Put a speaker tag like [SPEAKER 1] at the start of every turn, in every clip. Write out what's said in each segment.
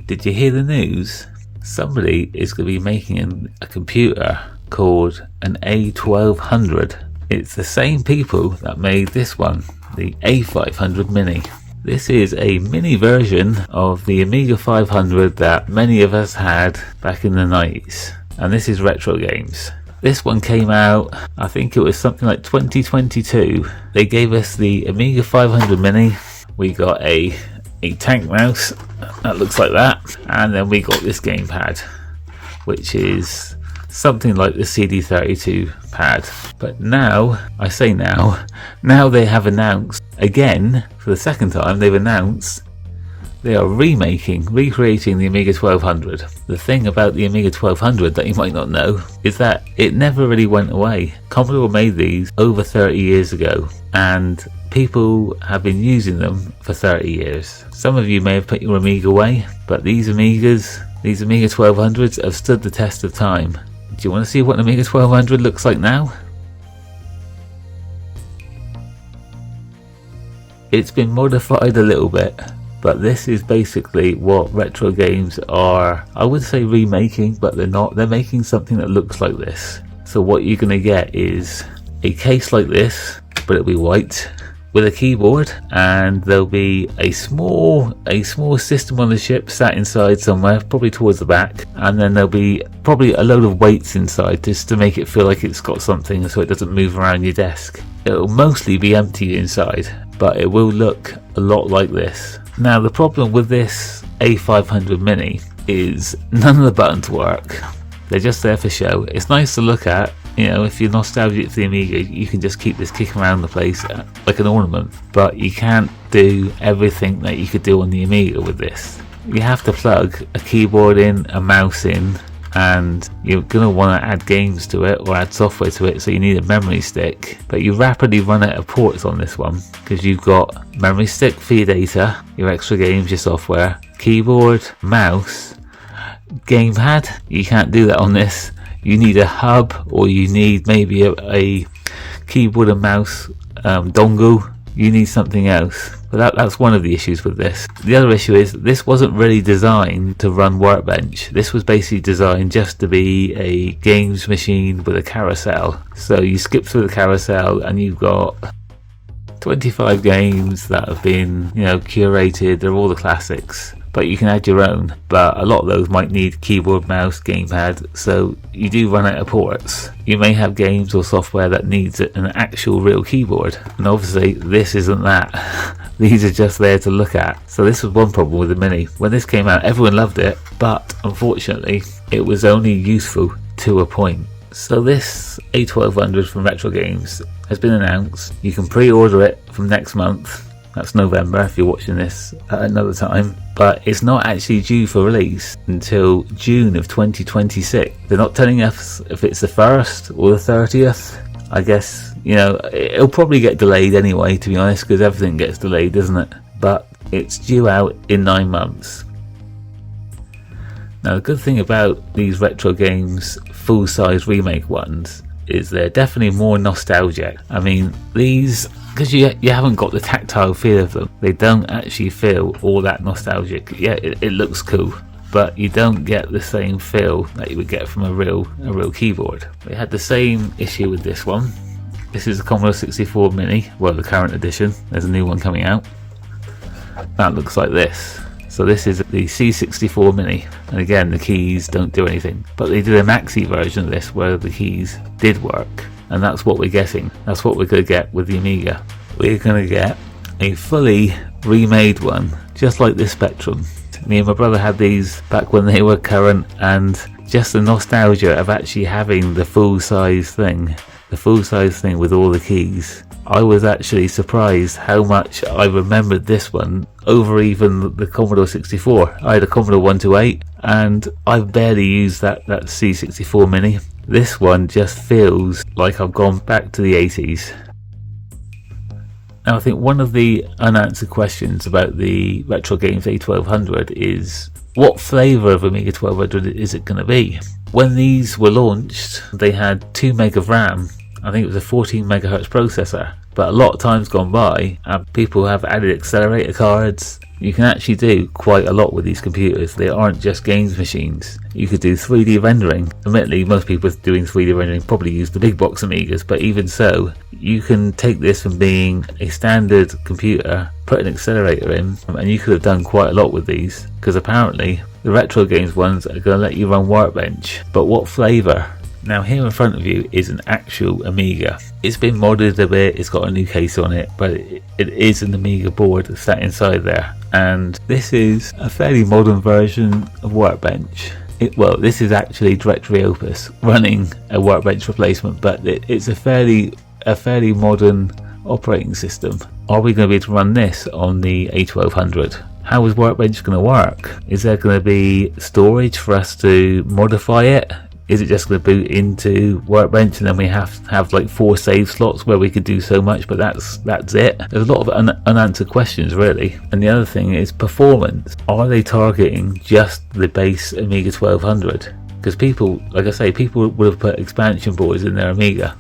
[SPEAKER 1] Did you hear the news? Somebody is going to be making a computer called an A1200. It's the same people that made this one, the A500 Mini. This is a mini version of the Amiga 500 that many of us had back in the 90s. And this is RetroGames. This one came out, I think it was something like 2022. They gave us the Amiga 500 Mini. We got a tank mouse that looks like that. And then we got this gamepad, which is something like the CD32 pad. But now, I say now they have announced, again, for the second time, they've announced they are recreating the Amiga 1200. The thing about the Amiga 1200 that you might not know is that it never really went away. Commodore made these over 30 years ago, and people have been using them for 30 years. Some of you may have put your Amiga away, but these Amiga 1200s have stood the test of time. Do you want to see what an Amiga 1200 looks like now? It's been modified a little bit, but this is basically what RetroGames are, I would say remaking, but they're not. They're making something that looks like this. So what you're going to get is a case like this, but it'll be white, with a keyboard, and there'll be a small system on the ship sat inside somewhere, probably towards the back, and then there'll be probably a load of weights inside just to make it feel like it's got something so it doesn't move around your desk. It'll mostly be empty inside, but it will look a lot like this. Now the problem with this A500 Mini is none of the buttons work. They're just there for show. It's nice to look at. You know, if you're nostalgic for the Amiga, you can just keep this kicking around the place like an ornament. But you can't do everything that you could do on the Amiga with this. You have to plug a keyboard in, a mouse in, and you're going to want to add games to it or add software to it, so you need a memory stick. But you rapidly run out of ports on this one, because you've got memory stick for your data, your extra games, your software, keyboard, mouse, gamepad. You can't do that on this. You need a hub, or you need maybe a keyboard and mouse dongle. You need something else. But that's one of the issues with this. The other issue is this wasn't really designed to run Workbench. This was basically designed just to be a games machine with a carousel. So you skip through the carousel and you've got 25 games that have been, curated. They're all the classics. But you can add your own, but a lot of those might need keyboard, mouse, gamepad, so you do run out of ports. You may have games or software that needs an actual real keyboard, and obviously this isn't that. These are just there to look at. So this was one problem with the Mini. When this came out, everyone loved it, but unfortunately it was only useful to a point. So this A1200 from RetroGames has been announced. You can pre-order it from next month. That's November if you're watching this at another time. But it's not actually due for release until June of 2026. They're not telling us if it's the 1st or the 30th. I guess, it'll probably get delayed anyway, to be honest, because everything gets delayed, doesn't it? But it's due out in 9 months. Now the good thing about these RetroGames full-size remake ones is they're definitely more nostalgic. I mean, these, because you haven't got the tactile feel of them, they don't actually feel all that nostalgic. Yeah, it looks cool, but you don't get the same feel that you would get from a real keyboard. We had the same issue with this one. This is a Commodore 64 Mini, well, the current edition. There's a new one coming out. That looks like this. So this is the C64 Mini, and again the keys don't do anything, but they did a maxi version of this where the keys did work, and that's what we're getting. That's what we're going to get with the Amiga. We're going to get a fully remade one, just like this Spectrum. Me and my brother had these back when they were current, and just the nostalgia of actually having the full-size thing with all the keys. I was actually surprised how much I remembered this one over even the Commodore 64. I had a Commodore 128 and I've barely used that C64 Mini. This one just feels like I've gone back to the 80s. Now I think one of the unanswered questions about the RetroGames A1200 is what flavour of Amiga 1200 is it going to be? When these were launched they had 2 meg of RAM. I think it was a 14 megahertz processor, But a lot of time's gone by and people have added accelerator cards. You can actually do quite a lot with these computers. They aren't just games machines. You could do 3D rendering. Admittedly, most people doing 3D rendering probably use the big box Amigas, but even so, you can take this from being a standard computer, put an accelerator in, and you could have done quite a lot with these, because apparently the RetroGames ones are going to let you run Workbench. But what flavour? Now here in front of you is an actual Amiga. It's been modded a bit, it's got a new case on it, but it is an Amiga board sat inside there. And this is a fairly modern version of Workbench. Well, this is actually Directory Opus running a Workbench replacement, but it's a fairly modern operating system. Are we going to be able to run this on the A1200? How is Workbench going to work? Is there going to be storage for us to modify it? Is it just going to boot into Workbench and then we have to have like 4 save slots where we could do so much, but that's it? There's a lot of unanswered questions really. And the other thing is performance. Are they targeting just the base Amiga 1200? Because people, like I say, people would have put expansion boards in their Amiga.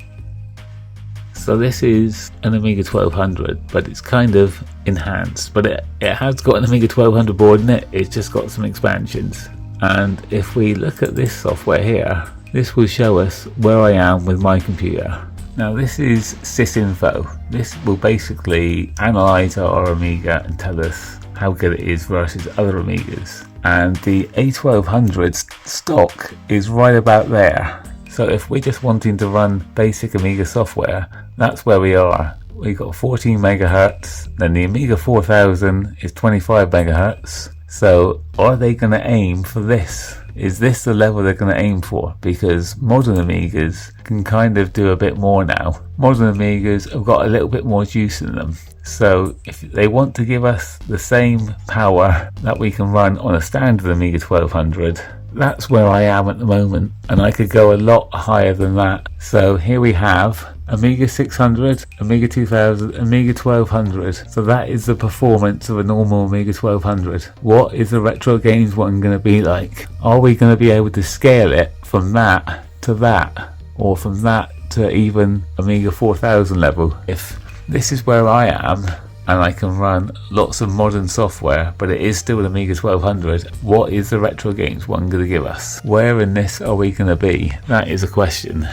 [SPEAKER 1] So this is an Amiga 1200, but it's kind of enhanced. But it has got an Amiga 1200 board in it, it's just got some expansions. And if we look at this software here, this will show us where I am with my computer. Now this is sysinfo. This will basically analyze our Amiga and tell us how good it is versus other Amigas. And the A1200's stock is right about there. So if we're just wanting to run basic Amiga software, that's where we are. We've got 14 megahertz, then the Amiga 4000 is 25 megahertz. So are they going to aim for this? Is this the level they're going to aim for? Because modern Amigas can kind of do a bit more now. Modern Amigas have got a little bit more juice in them. So if they want to give us the same power that we can run on a standard Amiga 1200, that's where I am at the moment, and I could go a lot higher than that. So here we have Amiga 600, Amiga 2000, Amiga 1200. So that is the performance of a normal Amiga 1200. What is the RetroGames one going to be like? Are we going to be able to scale it from that to that, or from that to even Amiga 4000 level? If this is where I am, and I can run lots of modern software, but it is still an Amiga 1200, what is the RetroGames one going to give us? Where in this are we going to be? That is a question.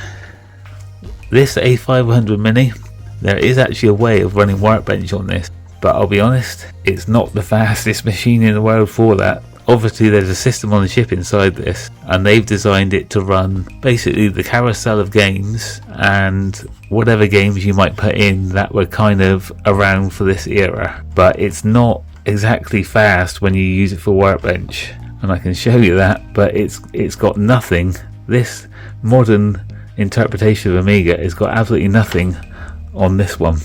[SPEAKER 1] This A500 Mini, there is actually a way of running Workbench on this, but I'll be honest, it's not the fastest machine in the world for that. Obviously there's a system on the chip inside this, and they've designed it to run basically the carousel of games and whatever games you might put in that were kind of around for this era. But it's not exactly fast when you use it for Workbench, and I can show you that, but it's got nothing. This modern interpretation of Amiga has got absolutely nothing on this one.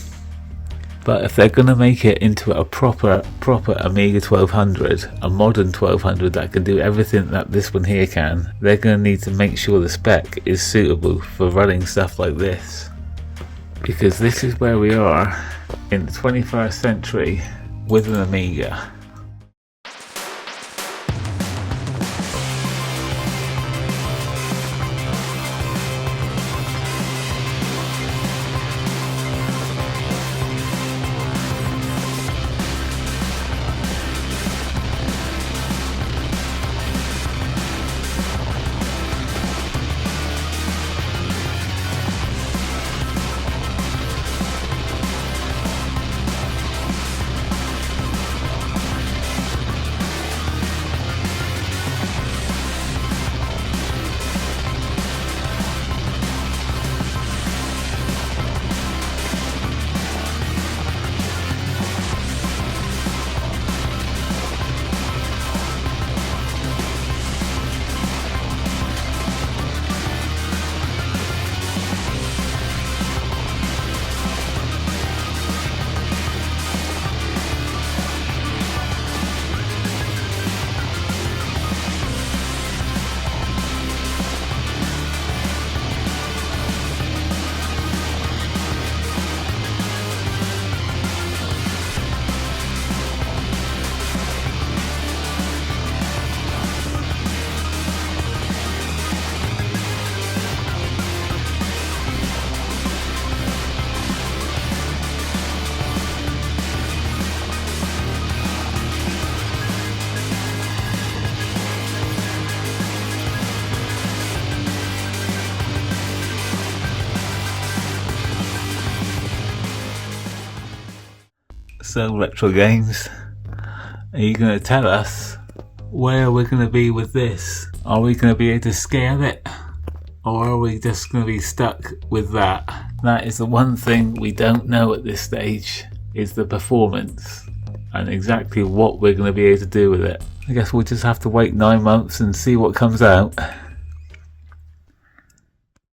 [SPEAKER 1] But if they're going to make it into a proper Amiga 1200, a modern 1200 that can do everything that this one here can, they're going to need to make sure the spec is suitable for running stuff like this. Because this is where we are in the 21st century with an Amiga. So Retro Games, are you going to tell us where we're going to be with this? Are we going to be able to scale it? Or are we just going to be stuck with that? That is the one thing we don't know at this stage, is the performance and exactly what we're going to be able to do with it. I guess we'll just have to wait 9 months and see what comes out.